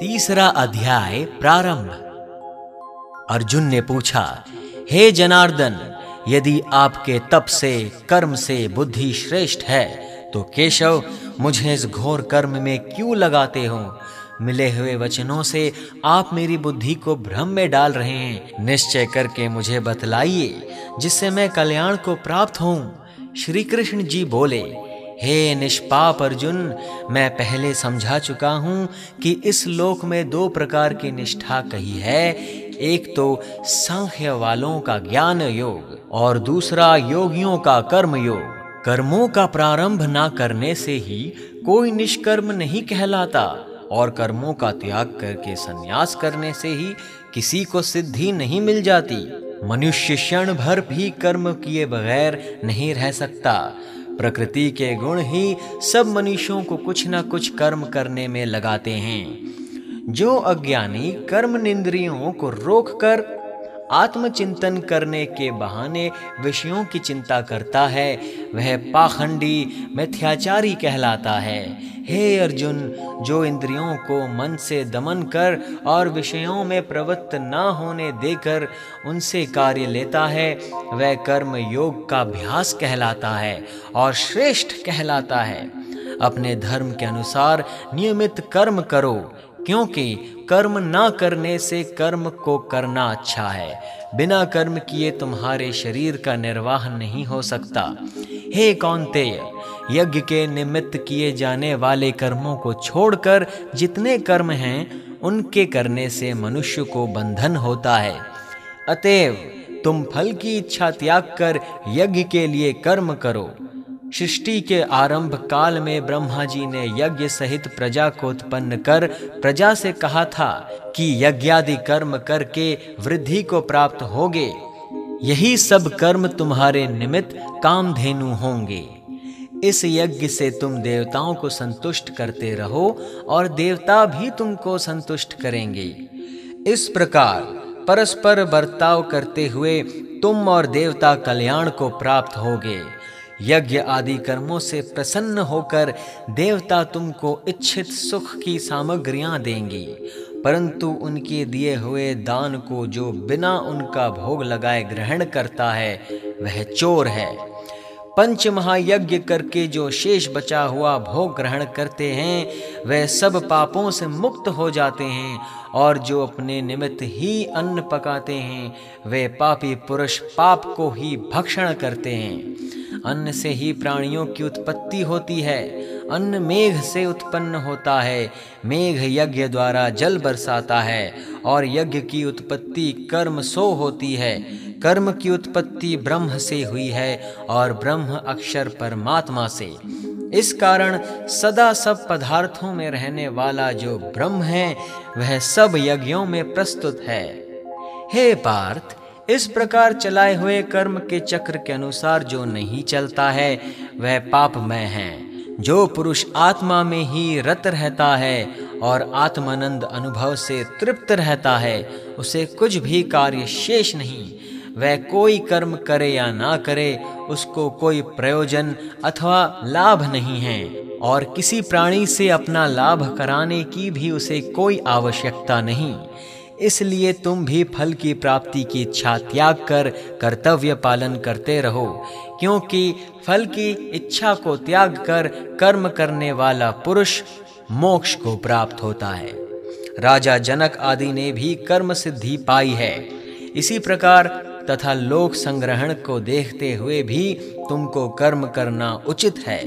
तीसरा अध्याय प्रारंभ। अर्जुन ने पूछा, हे जनार्दन, यदि आपके तप से कर्म से बुद्धि श्रेष्ठ है तो केशव मुझे इस घोर कर्म में क्यों लगाते हो? मिले हुए वचनों से आप मेरी बुद्धि को भ्रम में डाल रहे हैं। निश्चय करके मुझे बतलाइए जिससे मैं कल्याण को प्राप्त होऊं। श्री कृष्ण जी बोले, हे निष्पाप अर्जुन, मैं पहले समझा चुका हूं कि इस लोक में दो प्रकार की निष्ठा कही है। एक तो सांख्य वालों का ज्ञान योग और दूसरा योगियों का कर्म योग। कर्मों का प्रारंभ ना करने से ही कोई निष्कर्म नहीं कहलाता और कर्मों का त्याग करके संन्यास करने से ही किसी को सिद्धि नहीं मिल जाती। मनुष्य क्षण भर भी कर्म किए बगैर नहीं रह सकता। प्रकृति के गुण ही सब मनुष्यों को कुछ न कुछ कर्म करने में लगाते हैं। जो अज्ञानी कर्म इंद्रियों को रोककर आत्मचिंतन करने के बहाने विषयों की चिंता करता है, वह पाखंडी मिथ्याचारी कहलाता है। हे अर्जुन, जो इंद्रियों को मन से दमन कर और विषयों में प्रवृत्त न होने देकर उनसे कार्य लेता है, वह कर्म योग का अभ्यास कहलाता है और श्रेष्ठ कहलाता है। अपने धर्म के अनुसार नियमित कर्म करो, क्योंकि कर्म ना करने से कर्म को करना अच्छा है। बिना कर्म किए तुम्हारे शरीर का निर्वाह नहीं हो सकता। हे कौन्तेय, यज्ञ के निमित्त किए जाने वाले कर्मों को छोड़कर जितने कर्म हैं उनके करने से मनुष्य को बंधन होता है। अतएव तुम फल की इच्छा त्याग कर यज्ञ के लिए कर्म करो। सृष्टि के आरंभ काल में ब्रह्मा जी ने यज्ञ सहित प्रजा को उत्पन्न कर प्रजा से कहा था कि यज्ञादि कर्म करके वृद्धि को प्राप्त होगे। यही सब कर्म तुम्हारे निमित्त कामधेनु होंगे। इस यज्ञ से तुम देवताओं को संतुष्ट करते रहो और देवता भी तुमको संतुष्ट करेंगे। इस प्रकार परस्पर बर्ताव करते हुए तुम और देवता कल्याण को प्राप्त होगे। यज्ञ आदि कर्मों से प्रसन्न होकर देवता तुमको इच्छित सुख की सामग्रियां देंगी, परंतु उनके दिए हुए दान को जो बिना उनका भोग लगाए ग्रहण करता है वह चोर है। पंच महायज्ञ करके जो शेष बचा हुआ भोग ग्रहण करते हैं वह सब पापों से मुक्त हो जाते हैं, और जो अपने निमित्त ही अन्न पकाते हैं वे पापी पुरुष पाप को ही भक्षण करते हैं। अन्न से ही प्राणियों की उत्पत्ति होती है। अन्न मेघ से उत्पन्न होता है। मेघ यज्ञ द्वारा जल बरसाता है और यज्ञ की उत्पत्ति कर्म सो होती है। कर्म की उत्पत्ति ब्रह्म से हुई है और ब्रह्म अक्षर परमात्मा से। इस कारण सदा सब पदार्थों में रहने वाला जो ब्रह्म है वह सब यज्ञों में प्रस्तुत है। हे पार्थ, इस प्रकार चलाए हुए कर्म के चक्र के अनुसार जो नहीं चलता है वह पापमय है। जो पुरुष आत्मा में ही रत रहता है और आत्मानंद अनुभव से तृप्त रहता है उसे कुछ भी कार्य शेष नहीं। वह कोई कर्म करे या ना करे उसको कोई प्रयोजन अथवा लाभ नहीं है, और किसी प्राणी से अपना लाभ कराने की भी उसे कोई आवश्यकता नहीं। इसलिए तुम भी फल की प्राप्ति की इच्छा त्याग कर कर्तव्य पालन करते रहो, क्योंकि फल की इच्छा को त्याग कर कर्म करने वाला पुरुष मोक्ष को प्राप्त होता है। राजा जनक आदि ने भी कर्म सिद्धि पाई है। इसी प्रकार तथा लोक संग्रहण को देखते हुए भी तुमको कर्म करना उचित है।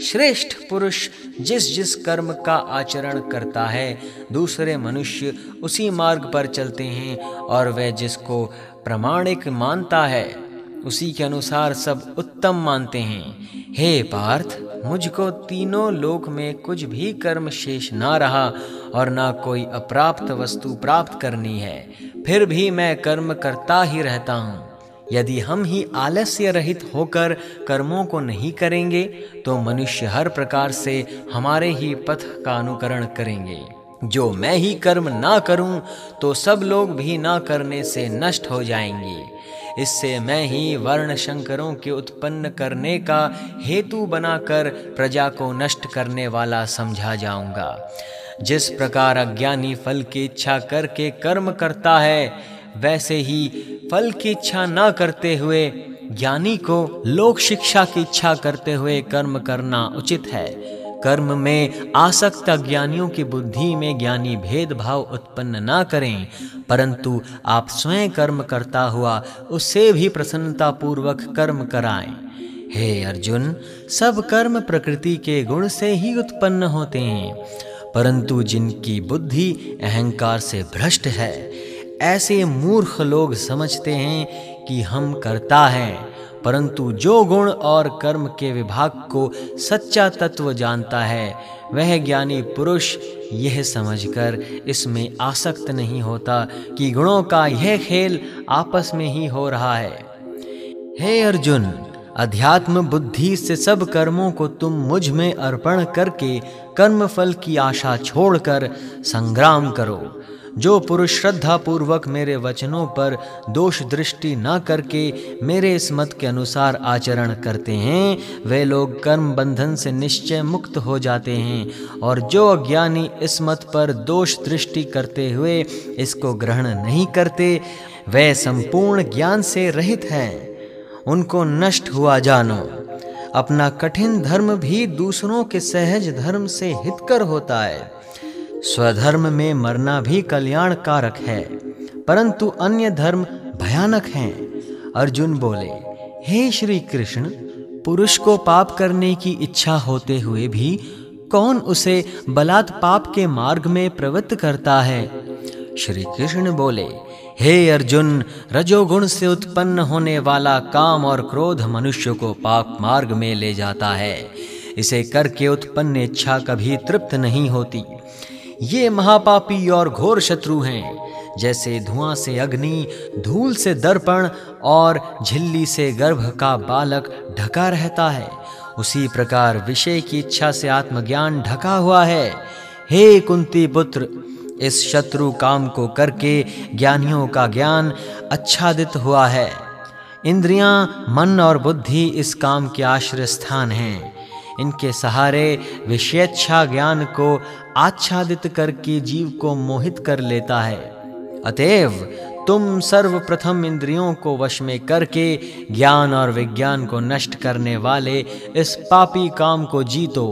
श्रेष्ठ पुरुष जिस जिस कर्म का आचरण करता है दूसरे मनुष्य उसी मार्ग पर चलते हैं, और वह जिसको प्रामाणिक मानता है उसी के अनुसार सब उत्तम मानते हैं। हे पार्थ, मुझको तीनों लोक में कुछ भी कर्म शेष ना रहा और ना कोई अप्राप्त वस्तु प्राप्त करनी है, फिर भी मैं कर्म करता ही रहता हूँ। यदि हम ही आलस्य रहित होकर कर्मों को नहीं करेंगे तो मनुष्य हर प्रकार से हमारे ही पथ का अनुकरण करेंगे। जो मैं ही कर्म ना करूं तो सब लोग भी ना करने से नष्ट हो जाएंगे। इससे मैं ही वर्ण शंकरों के उत्पन्न करने का हेतु बनाकर प्रजा को नष्ट करने वाला समझा जाऊंगा। जिस प्रकार अज्ञानी फल की इच्छा करके कर्म करता है, वैसे ही फल की इच्छा न करते हुए ज्ञानी को लोक शिक्षा की इच्छा करते हुए कर्म करना उचित है। कर्म में आसक्त अज्ञानियों की बुद्धि में ज्ञानी भेदभाव उत्पन्न ना करें, परंतु आप स्वयं कर्म करता हुआ उससे भी प्रसन्नता पूर्वक कर्म कराएं। हे अर्जुन, सब कर्म प्रकृति के गुण से ही उत्पन्न होते हैं, परंतु जिनकी बुद्धि अहंकार से भ्रष्ट है, ऐसे मूर्ख लोग समझते हैं कि हम कर्ता हैं, परंतु जो गुण और कर्म के विभाग को सच्चा तत्व जानता है, वह ज्ञानी पुरुष यह समझकर इसमें आसक्त नहीं होता कि गुणों का यह खेल आपस में ही हो रहा है। हे अर्जुन, अध्यात्म बुद्धि से सब कर्मों को तुम मुझ में अर्पण करके कर्म फल की आशा छोड़कर संग्राम करो। जो पुरुष श्रद्धा पूर्वक मेरे वचनों पर दोष दृष्टि न करके मेरे इस मत के अनुसार आचरण करते हैं, वे लोग कर्म बंधन से निश्चय मुक्त हो जाते हैं, और जो अज्ञानी इस मत पर दोष दृष्टि करते हुए इसको ग्रहण नहीं करते, वे संपूर्ण ज्ञान से रहित हैं। उनको नष्ट हुआ जानो। अपना कठिन धर्म भी दूसरों के सहज धर्म से हितकर होता है। स्वधर्म में मरना भी कल्याण कारक है, परंतु अन्य धर्म भयानक हैं। अर्जुन बोले, हे श्री कृष्ण, पुरुष को पाप करने की इच्छा होते हुए भी कौन उसे बलात् पाप के मार्ग में प्रवृत्त करता है? श्री कृष्ण बोले, हे अर्जुन, रजोगुण से उत्पन्न होने वाला काम और क्रोध मनुष्य को पाप मार्ग में ले जाता है। इसे करके उत्पन्न इच्छा कभी तृप्त नहीं होती। ये महापापी और घोर शत्रु हैं। जैसे धुआं से अग्नि, धूल से दर्पण और झिल्ली से गर्भ का बालक ढका रहता है, उसी प्रकार विषय की इच्छा से आत्मज्ञान ढका हुआ है। हे कुंती पुत्र, इस शत्रु काम को करके ज्ञानियों का ज्ञान आच्छादित हुआ है। इंद्रियां, मन और बुद्धि इस काम के आश्रय स्थान हैं। इनके सहारे विषयेच्छा ज्ञान को आच्छादित करके जीव को मोहित कर लेता है। अतएव तुम सर्वप्रथम इंद्रियों को वश में करके ज्ञान और विज्ञान को नष्ट करने वाले इस पापी काम को जीतो।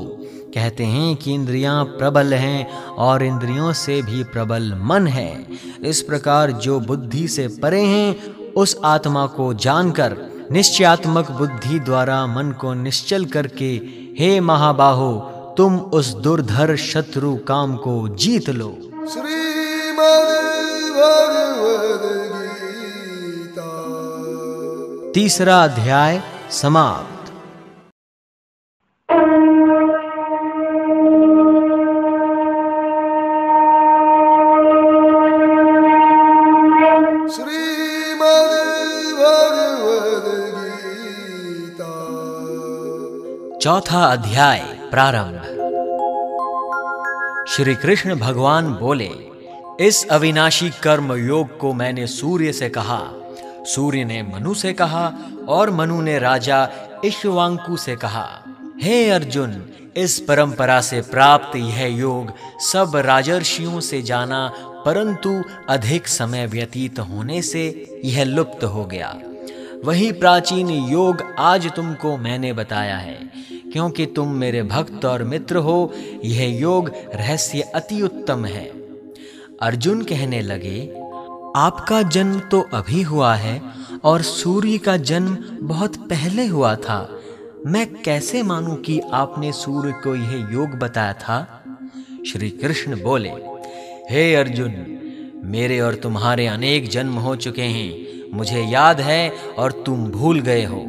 कहते हैं कि इंद्रियां प्रबल हैं और इंद्रियों से भी प्रबल मन है। इस प्रकार जो बुद्धि से परे हैं, उस आत्मा को जानकर निश्चयात्मक बुद्धि द्वारा मन को निश्चल करके, हे महाबाहो, तुम उस दुर्धर शत्रु काम को जीत लो। तीसरा अध्याय समाप्त। चौथा अध्याय प्रारंभ। श्री कृष्ण भगवान बोले, इस अविनाशी कर्म योग को मैंने सूर्य से कहा, सूर्य ने मनु से कहा और मनु ने राजा इक्ष्वाकु से कहा। हे अर्जुन, इस परंपरा से प्राप्त यह योग सब राजर्षियों से जाना, परंतु अधिक समय व्यतीत होने से यह लुप्त हो गया। वही प्राचीन योग आज तुमको मैंने बताया है, क्योंकि तुम मेरे भक्त और मित्र हो। यह योग रहस्य अति उत्तम है। अर्जुन कहने लगे, आपका जन्म तो अभी हुआ है और सूर्य का जन्म बहुत पहले हुआ था। मैं कैसे मानूं कि आपने सूर्य को यह योग बताया था? श्री कृष्ण बोले, हे अर्जुन, मेरे और तुम्हारे अनेक जन्म हो चुके हैं। मुझे याद है और तुम भूल गए हो।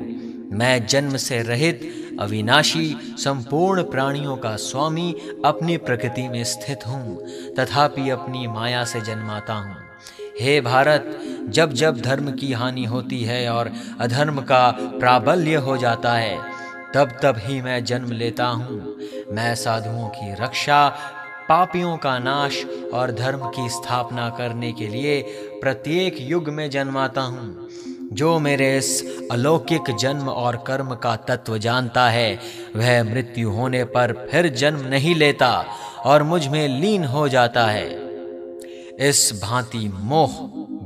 मैं जन्म से रहित, अविनाशी, संपूर्ण प्राणियों का स्वामी, अपनी प्रकृति में स्थित हूँ, तथापि अपनी माया से जन्माता हूँ। हे भारत, जब जब धर्म की हानि होती है और अधर्म का प्राबल्य हो जाता है, तब तब ही मैं जन्म लेता हूँ। मैं साधुओं की रक्षा, पापियों का नाश और धर्म की स्थापना करने के लिए प्रत्येक युग में जन्माता हूँ। जो मेरे इस अलौकिक जन्म और कर्म का तत्व जानता है, वह मृत्यु होने पर फिर जन्म नहीं लेता और मुझ में लीन हो जाता है। इस भांति मोह,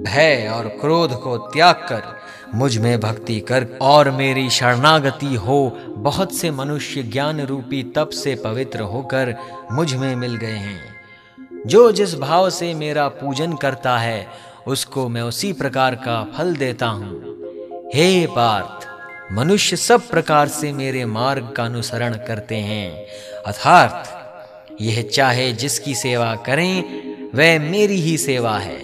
भय और क्रोध को त्याग कर मुझ में भक्ति कर और मेरी शरणागति हो, बहुत से मनुष्य ज्ञान रूपी तप से पवित्र होकर मुझ में मिल गए हैं। जो जिस भाव से मेरा पूजन करता है उसको मैं उसी प्रकार का फल देता हूँ। हे पार्थ, मनुष्य सब प्रकार से मेरे मार्ग का अनुसरण करते हैं, अर्थात यह चाहे जिसकी सेवा करें वह मेरी ही सेवा है।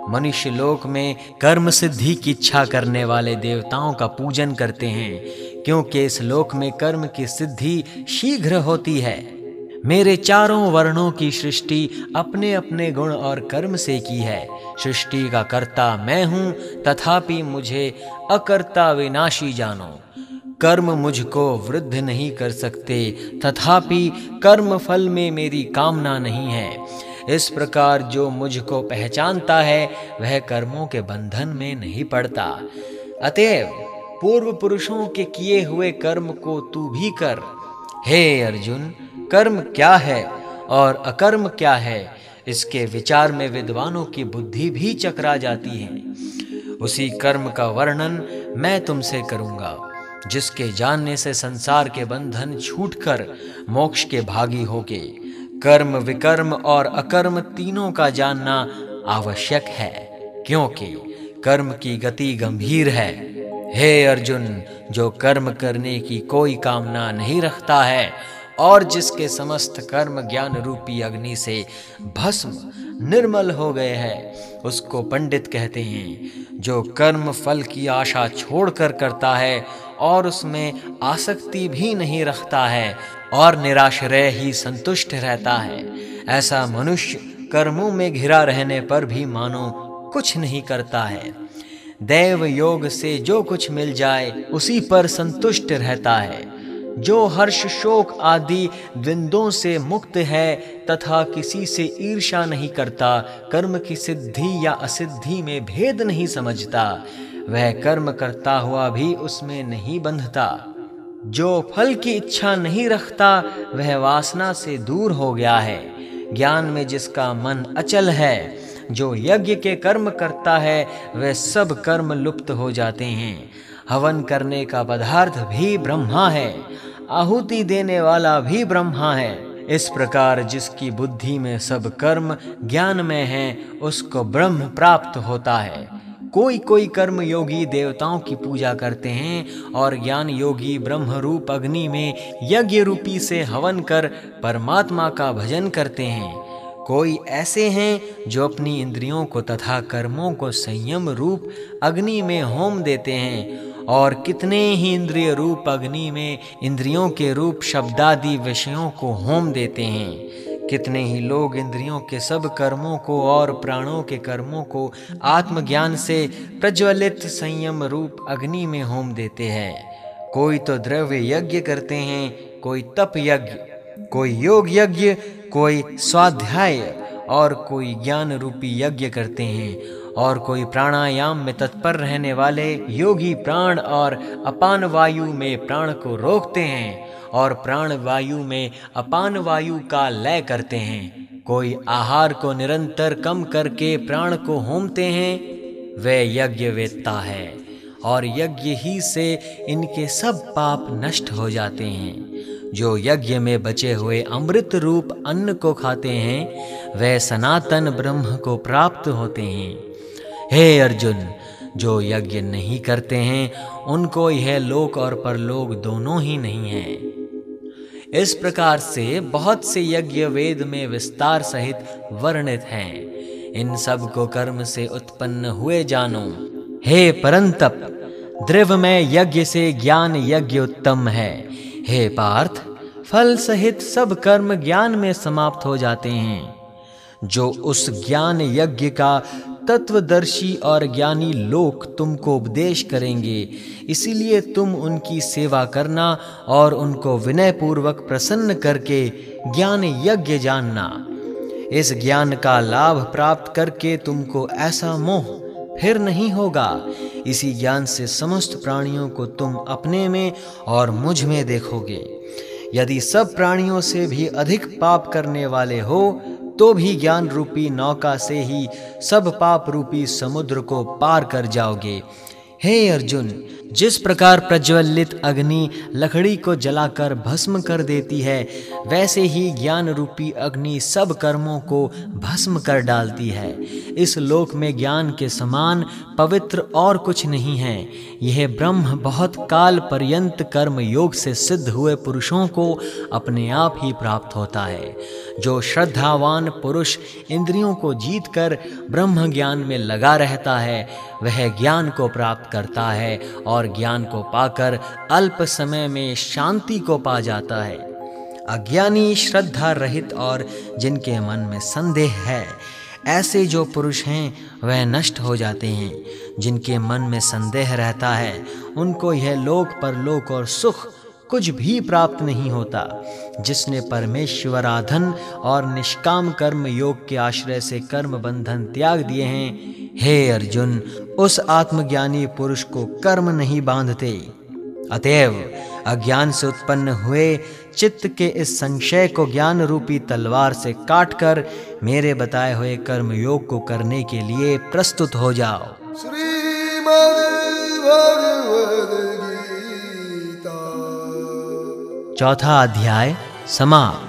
मनुष्य लोक में कर्म सिद्धि की इच्छा करने वाले देवताओं का पूजन करते हैं, क्योंकि इस लोक में कर्म की सिद्धि शीघ्र होती है। मेरे चारों वर्णों की सृष्टि अपने अपने गुण और कर्म से की है। सृष्टि का कर्ता मैं हूँ, तथापि मुझे अकर्ता विनाशी जानो। कर्म मुझको वृद्ध नहीं कर सकते, तथापि कर्म फल में मेरी कामना नहीं है। इस प्रकार जो मुझको पहचानता है वह कर्मों के बंधन में नहीं पड़ता। अतएव पूर्व पुरुषों के किए हुए कर्म को तू भी कर। हे अर्जुन, कर्म क्या है और अकर्म क्या है, इसके विचार में विद्वानों की बुद्धि भी चकरा जाती है। उसी कर्म का वर्णन मैं तुमसे करूंगा, जिसके जानने से संसार के बंधन छूटकर मोक्ष के भागी होगे। कर्म, विकर्म और अकर्म तीनों का जानना आवश्यक है, क्योंकि कर्म की गति गंभीर है। हे अर्जुन, जो कर्म करने की कोई कामना नहीं रखता है और जिसके समस्त कर्म ज्ञान रूपी अग्नि से भस्म निर्मल हो गए हैं, उसको पंडित कहते हैं। जो कर्म फल की आशा छोड़कर करता है और उसमें आसक्ति भी नहीं रखता है और निराश्रय ही संतुष्ट रहता है, ऐसा मनुष्य कर्मों में घिरा रहने पर भी मानो कुछ नहीं करता है। दैव योग से जो कुछ मिल जाए उसी पर संतुष्ट रहता है। जो हर्ष, शोक आदि द्वंद्वों से मुक्त है तथा किसी से ईर्ष्या नहीं करता, कर्म की सिद्धि या असिद्धि में भेद नहीं समझता, वह कर्म करता हुआ भी उसमें नहीं बंधता। जो फल की इच्छा नहीं रखता वह वासना से दूर हो गया है। ज्ञान में जिसका मन अचल है, जो यज्ञ के कर्म करता है, वह सब कर्म लुप्त हो जाते हैं। हवन करने का पदार्थ भी ब्रह्मा है, आहुति देने वाला भी ब्रह्मा है। इस प्रकार जिसकी बुद्धि में सब कर्म ज्ञान में है, उसको ब्रह्म प्राप्त होता है। कोई कोई कर्म योगी देवताओं की पूजा करते हैं और ज्ञान योगी ब्रह्म रूप अग्नि में यज्ञ रूपी से हवन कर परमात्मा का भजन करते हैं। कोई ऐसे हैं जो अपनी इंद्रियों को तथा कर्मों को संयम रूप अग्नि में होम देते हैं, और कितने ही इंद्रिय रूप अग्नि में इंद्रियों के रूप शब्दादि विषयों को होम देते हैं। कितने ही लोग इंद्रियों के सब कर्मों को और प्राणों के कर्मों को आत्मज्ञान से प्रज्वलित संयम रूप अग्नि में होम देते हैं। कोई तो द्रव्य यज्ञ करते हैं, कोई तप यज्ञ, कोई योग यज्ञ, कोई स्वाध्याय और कोई ज्ञान रूपी यज्ञ करते हैं, और कोई प्राणायाम में तत्पर रहने वाले योगी प्राण और अपान वायु में प्राण को रोकते हैं और प्राण वायु में अपान वायु का लय करते हैं। कोई आहार को निरंतर कम करके प्राण को होमते हैं, वे यज्ञ वेत्ता है, और यज्ञ ही से इनके सब पाप नष्ट हो जाते हैं। जो यज्ञ में बचे हुए अमृत रूप अन्न को खाते हैं, वे सनातन ब्रह्म को प्राप्त होते हैं। हे अर्जुन, जो यज्ञ नहीं करते हैं उनको यह लोक और परलोक दोनों ही नहीं है। इस प्रकार से बहुत से यज्ञ वेद में विस्तार सहित वर्णित हैं। इन सब को कर्म से उत्पन्न हुए जानो। हे परंतप, द्रव्यमय यज्ञ से ज्ञान यज्ञ उत्तम है। हे पार्थ, फल सहित सब कर्म ज्ञान में समाप्त हो जाते हैं। जो उस ज्ञान यज्ञ का तत्वदर्शी और ज्ञानी लोग तुमको उपदेश करेंगे, इसीलिए तुम उनकी सेवा करना और उनको विनय पूर्वक प्रसन्न करके ज्ञान यज्ञ जानना। इस ज्ञान का लाभ प्राप्त करके तुमको ऐसा मोह फिर नहीं होगा। इसी ज्ञान से समस्त प्राणियों को तुम अपने में और मुझ में देखोगे। यदि सब प्राणियों से भी अधिक पाप करने वाले हो तो भी ज्ञान रूपी नौका से ही सब पाप रूपी समुद्र को पार कर जाओगे। हे अर्जुन, जिस प्रकार प्रज्वलित अग्नि लकड़ी को जलाकर भस्म कर देती है, वैसे ही ज्ञान रूपी अग्नि सब कर्मों को भस्म कर डालती है। इस लोक में ज्ञान के समान पवित्र और कुछ नहीं है। यह ब्रह्म बहुत काल पर्यंत कर्म योग से सिद्ध हुए पुरुषों को अपने आप ही प्राप्त होता है। जो श्रद्धावान पुरुष इंद्रियों को जीतकर ब्रह्म ज्ञान में लगा रहता है, वह ज्ञान को प्राप्त करता है और ज्ञान को पाकर अल्प समय में शांति को पा जाता है। अज्ञानी, श्रद्धा रहित और जिनके मन में संदेह है, ऐसे जो पुरुष हैं वह नष्ट हो जाते हैं। जिनके मन में संदेह रहता है उनको यह लोक परलोक और सुख कुछ भी प्राप्त नहीं होता। जिसने परमेश्वराधन और निष्काम कर्म योग के आश्रय से कर्म बंधन त्याग दिए हैं, हे अर्जुन, उस आत्मज्ञानी पुरुष को कर्म नहीं बांधते। अतएव अज्ञान से उत्पन्न हुए चित्त के इस संशय को ज्ञान रूपी तलवार से काटकर मेरे बताए हुए कर्म योग को करने के लिए प्रस्तुत हो जाओ। चौथा अध्याय समाप्त।